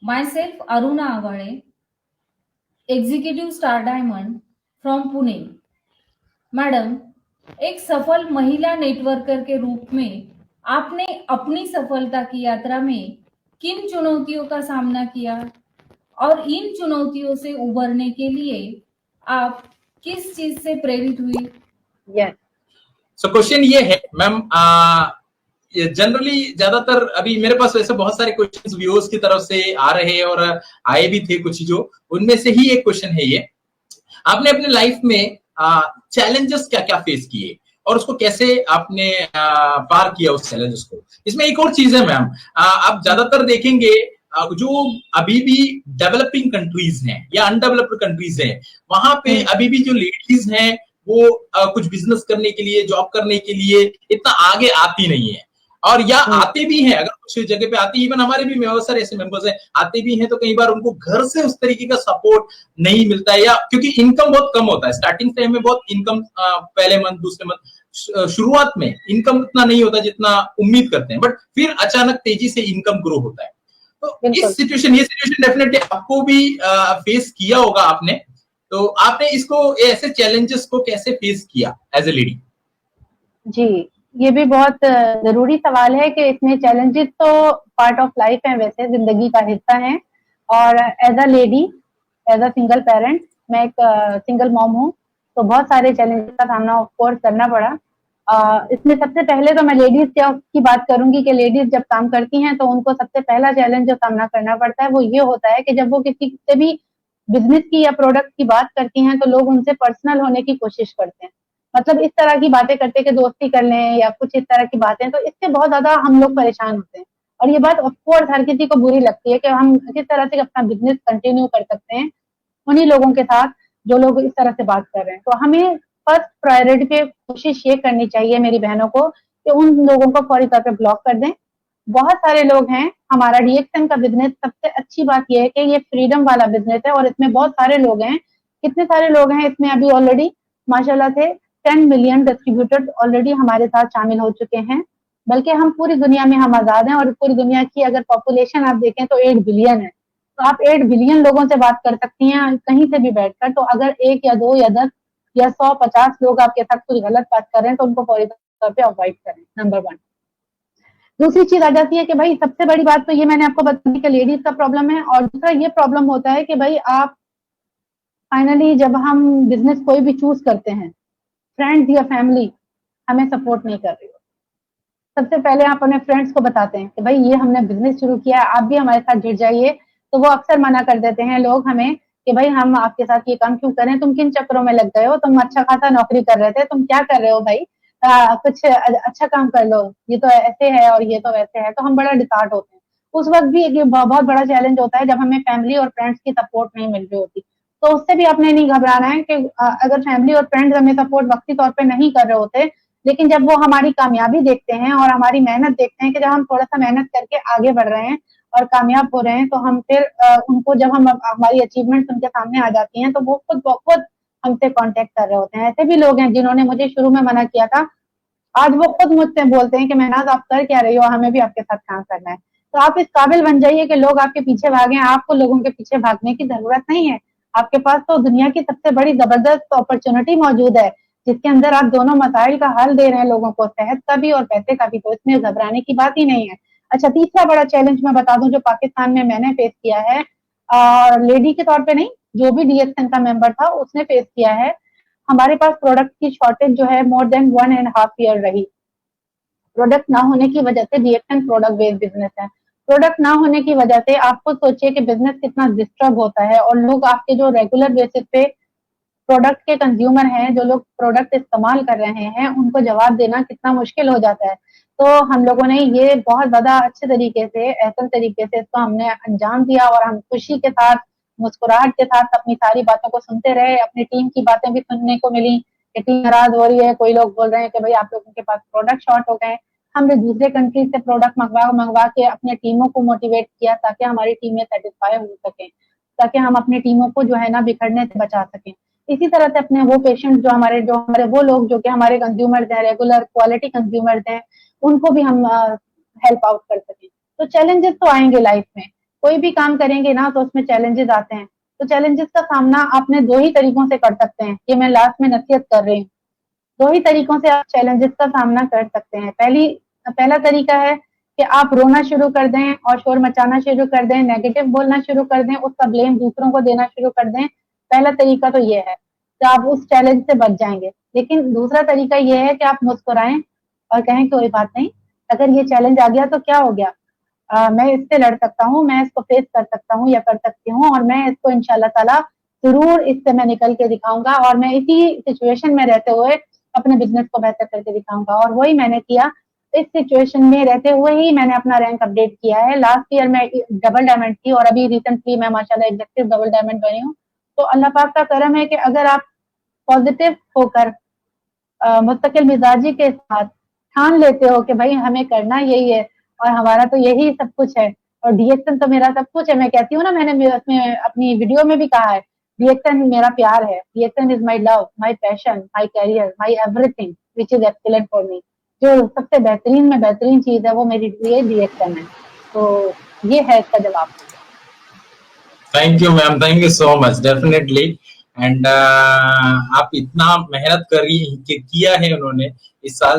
Myself, Aruna Avade, executive star diamond from Pune. Madam, एक सफल महिला नेटवर्कर के रूप में आपने अपनी सफलता की यात्रा में किन चुनौतियों का सामना किया और इन चुनौतियों से उबरने के लिए आप किस चीज से प्रेरित हुई? सो क्वेश्चन ये है मैम, जनरली ज्यादातर अभी मेरे पास वैसे बहुत सारे क्वेश्चंस व्यूअर्स की तरफ से आ रहे हैं और आए भी थे कुछ, जो उनमें से ही एक क्वेश्चन है ये, आपने अपने लाइफ में चैलेंजेस क्या क्या फेस किए और उसको कैसे आपने पार किया उस चैलेंजेस को। इसमें एक और चीज है मैम, आप ज्यादातर देखेंगे जो अभी भी डेवलपिंग कंट्रीज हैं या अनडेवलप्ड कंट्रीज हैं, वहां पे अभी भी जो लेडीज हैं वो कुछ बिजनेस करने के लिए, जॉब करने के लिए इतना आगे आती नहीं है, और या आते भी हैं, अगर कुछ जगह पे आती, इवन हमारे भी बहुत सारे ऐसे मेंबर्स हैं आते भी हैं, तो कई बार उनको घर से उस तरीके का सपोर्ट नहीं मिलता है, या क्योंकि इनकम बहुत कम होता है स्टार्टिंग टाइम में, बहुत इनकम पहले मंथ दूसरे मंथ शुरुआत में इनकम उतना नहीं होता जितना उम्मीद करते हैं, बट फिर अचानक तेजी से इनकम ग्रो होता है। तो ये सिचुएशन डेफिनेटली आपको भी फेस किया होगा आपने, तो आपने इसको ऐसे चैलेंजेस को कैसे फेस किया एज ए लेडी? जी, ये भी बहुत जरूरी सवाल है कि इसमें चैलेंजेस तो पार्ट ऑफ लाइफ है, वैसे जिंदगी का हिस्सा है। और as a lady, as a single parent, मैं एक सिंगल मॉम हूँ, तो बहुत सारे चैलेंजेस का सामना ऑफ कोर्स करना पड़ा। इसमें सबसे पहले तो मैं लेडीज की बात करूंगी कि लेडीज जब काम करती हैं तो उनको सबसे पहला चैलेंज जो सामना करना पड़ता है वो ये होता है कि जब वो किसी से भी बिजनेस की या प्रोडक्ट की बात करती हैं तो लोग उनसे पर्सनल होने की कोशिश करते हैं, मतलब इस तरह की बातें करते कि दोस्ती कर लें या कुछ इस तरह की बातें, तो इससे बहुत ज्यादा हम लोग परेशान होते हैं। और ये बात ऑफकोर्स हर किसी को बुरी लगती है कि हम किस तरह से अपना बिजनेस कंटिन्यू कर सकते हैं उन्हीं लोगों के साथ जो लोग इस तरह से बात कर रहे हैं। तो हमें फर्स्ट प्रायोरिटी पे कोशिश ये करनी चाहिए मेरी बहनों को कि उन लोगों को फौरी तौर पे ब्लॉक कर दें। बहुत सारे लोग हैं, हमारा डीएक्सएन का बिजनेस सबसे अच्छी बात यह है कि ये फ्रीडम वाला बिजनेस है और इसमें बहुत सारे लोग हैं। कितने सारे लोग हैं इसमें अभी ऑलरेडी, माशाल्लाह से 10 मिलियन डिस्ट्रीब्यूटर ऑलरेडी हमारे साथ शामिल हो चुके हैं, बल्कि हम पूरी दुनिया में हम आजाद हैं और पूरी दुनिया की अगर पॉपुलेशन आप देखें तो 8 बिलियन है। तो आप 8 बिलियन लोगों से बात कर सकती हैं कहीं से भी बैठकर। तो अगर एक या दो या 10 या 100-50 लोग आपके साथ कुछ गलत बात कर रहे हैं तो उनको फौरी तौर पे अवॉइड करें, नंबर 1। दूसरी चीज आ जाती है कि भाई सबसे बड़ी बात तो ये मैंने आपको बता दी कि लेडीज का प्रॉब्लम है, और दूसरा ये प्रॉब्लम होता है कि भाई आप फाइनली जब हम बिजनेस कोई भी चूज करते हैं, फ्रेंड्स या फैमिली हमें सपोर्ट नहीं कर रही हो, सबसे पहले आप अपने फ्रेंड्स को बताते हैं कि भाई ये हमने बिजनेस शुरू किया है, आप भी हमारे साथ जुड़ जाइए, तो वो अक्सर मना कर देते हैं लोग हमें कि भाई हम आपके साथ ये काम क्यों करें, तुम किन चक्करों में लग गए हो, तुम अच्छा खासा नौकरी कर रहे थे, तुम क्या कर रहे हो भाई, कुछ अच्छा काम कर लो, ये तो ऐसे है और ये तो वैसे है। तो हम बड़ा डिसहार्ट होते हैं। उस वक्त भी एक बहुत बड़ा चैलेंज होता है जब हमें फैमिली और फ्रेंड्स की सपोर्ट नहीं मिल रही होती, तो उससे भी आपने नहीं घबराना है कि अगर फैमिली और फ्रेंड्स हमें सपोर्ट वक्ती तौर पर नहीं कर रहे होते, लेकिन जब वो हमारी कामयाबी देखते हैं और हमारी मेहनत देखते हैं कि जब हम थोड़ा सा मेहनत करके आगे बढ़ रहे हैं और कामयाब हो रहे हैं, तो हम फिर उनको जब हम हमारी अचीवमेंट उनके सामने आ जाती हैं तो वो खुद हमसे कांटेक्ट कर रहे होते हैं। ऐसे भी लोग हैं जिन्होंने मुझे शुरू में मना किया था, आज वो खुद मुझसे बोलते हैं कि महनाज आप कर क्या रही हो, हमें भी आपके साथ काम करना है। तो आप इस काबिल बन जाइए कि लोग आपके पीछे भागें, आपको लोगों के पीछे भागने की जरूरत नहीं है। आपके पास तो दुनिया की सबसे बड़ी जबरदस्त अपॉर्चुनिटी मौजूद है जिसके अंदर आप दोनों मसाइल का हल दे रहे हैं लोगों को, सेहत का भी और पैसे का भी, तो इसमें घबराने की बात ही नहीं है। अच्छा, तीसरा बड़ा चैलेंज मैं बता दूं जो पाकिस्तान में मैंने फेस किया है, और लेडी के तौर पे नहीं, जो भी डीएसएन का मेंबर था उसने फेस किया है, हमारे पास प्रोडक्ट की शॉर्टेज जो है मोर देन 1.5 ईयर रही। प्रोडक्ट ना होने की वजह से, डीएक्सएन प्रोडक्ट बेस्ड बिजनेस है, प्रोडक्ट ना होने की वजह से आप खुद सोचिए कि बिजनेस कितना डिस्टर्ब होता है, और लोग आपके जो रेगुलर बेसिस पे प्रोडक्ट के कंज्यूमर हैं, जो लोग प्रोडक्ट इस्तेमाल कर रहे हैं, उनको जवाब देना कितना मुश्किल हो जाता है। तो हम लोगों ने ये बहुत ज्यादा अच्छे तरीके से, ऐसे तरीके से इसको हमने अंजाम दिया और हम खुशी के साथ, मुस्कुराहट के साथ अपनी सारी बातों को सुनते रहे। अपनी टीम की बातें भी सुनने को मिली कि टीम नाराज हो रही है, कोई लोग बोल रहे हैं कि भाई आप लोगों के पास प्रोडक्ट शॉर्ट हो गए। हमने दूसरे कंट्री से प्रोडक्ट मंगवा के अपने टीमों को मोटिवेट किया ताकि हमारी टीमें सेटिस्फाई हो सके, ताकि हम अपनी टीमों को जो है ना बिखरने से बचा सकें। इसी तरह से अपने वो पेशेंट जो हमारे वो लोग जो कि हमारे कंज्यूमर्स हैं, रेगुलर क्वालिटी कंज्यूमर्स हैं, उनको भी हम हेल्प आउट कर सकें। तो चैलेंजेस तो आएंगे लाइफ में, कोई भी काम करेंगे ना तो उसमें चैलेंजेस आते हैं, तो चैलेंजेस का सामना आपने 2 ही तरीकों से कर सकते हैं। ये मैं लास्ट में नसीहत कर रही हूँ। 2 ही तरीकों से आप चैलेंजेस का सामना कर सकते हैं। पहला तरीका है कि आप रोना शुरू कर दें और शोर मचाना शुरू कर दें, नेगेटिव बोलना शुरू कर दें, उसका ब्लेम दूसरों को देना शुरू कर दें। पहला तरीका तो ये है, तो आप उस चैलेंज से बच जाएँगे। लेकिन दूसरा तरीका ये है कि आप मुस्कुराएँ और कहें कोई बात नहीं, अगर ये चैलेंज आ गया तो क्या हो गया? मैं इससे लड़ सकता हूँ, मैं इसको फेस कर सकता हूँ या कर सकती हूँ, और मैं इसको इंशाल्लाह ताला ज़रूर इससे मैं निकल के दिखाऊँगा, और मैं इसी सिचुएशन में रहते हुए अपने बिज़नेस को बेहतर करके दिखाऊँगा। और वही मैंने किया। इस सिचुएशन में रहते हुए ही मैंने अपना रैंक अपडेट किया है। लास्ट ईयर मैं डबल डायमंड थी और अभी रिसेंटली मैं माशाल्लाह एग्जेक्टिव डबल डायमंड बनी हूँ। तो अल्लाह पाक का करम है कि अगर आप पॉजिटिव होकर मुस्तकिल मिजाजी के साथ ठान लेते हो कि भाई हमें करना यही है और हमारा तो यही सब कुछ है और डीएक्सन तो मेरा सब कुछ है। मैं कहती हूँ ना, मैंने उसमें अपनी वीडियो में भी कहा है, डीएक्सन मेरा प्यार है, DXN is my love, my passion, my career, my everything which is excellent for me. जो सबसे बेहतरीन में बेहतरीन चीज है वो मेरे लिए डीएक्सन है। तो ये है इसका जवाब। Thank you ma'am, thank you so much, definitely. And आप इतना मेहनत किया है उन्होंने इस साल